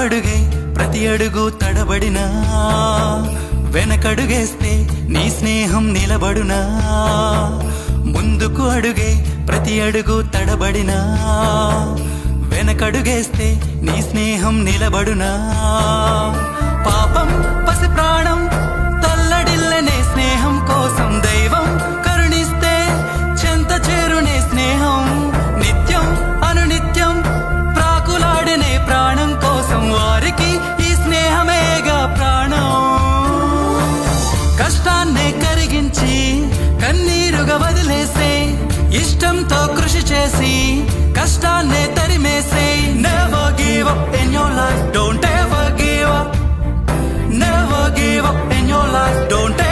అడుగే ప్రతి అడుగు తడబడినా, వెనకడుగేస్తే నీ స్నేహం నిలబడునా. ముందుకు అడుగే ప్రతి అడుగు తడబడినా, వెనకడుగేస్తే నీ స్నేహం నిలబడునా. పాపం పసి ప్రాణం తల్లడిల్లనే స్నేహం కోసం, దైవం కరుణిస్తే చెంత చేరునే స్నేహం. నిత్యం అనునిత్యం ప్రాకులాడనే ప్రాణం కోసం, వారికి ఈ స్నేహమేగా ప్రాణం. కష్టాన్నే కరిగించి కన్నీరుగా వదిలేసే, ఇష్టంతో కృషి చేసి కష్టాన్నే తరిమేసే. Never give up in your life, don't ever give up. Never give up in your life, don't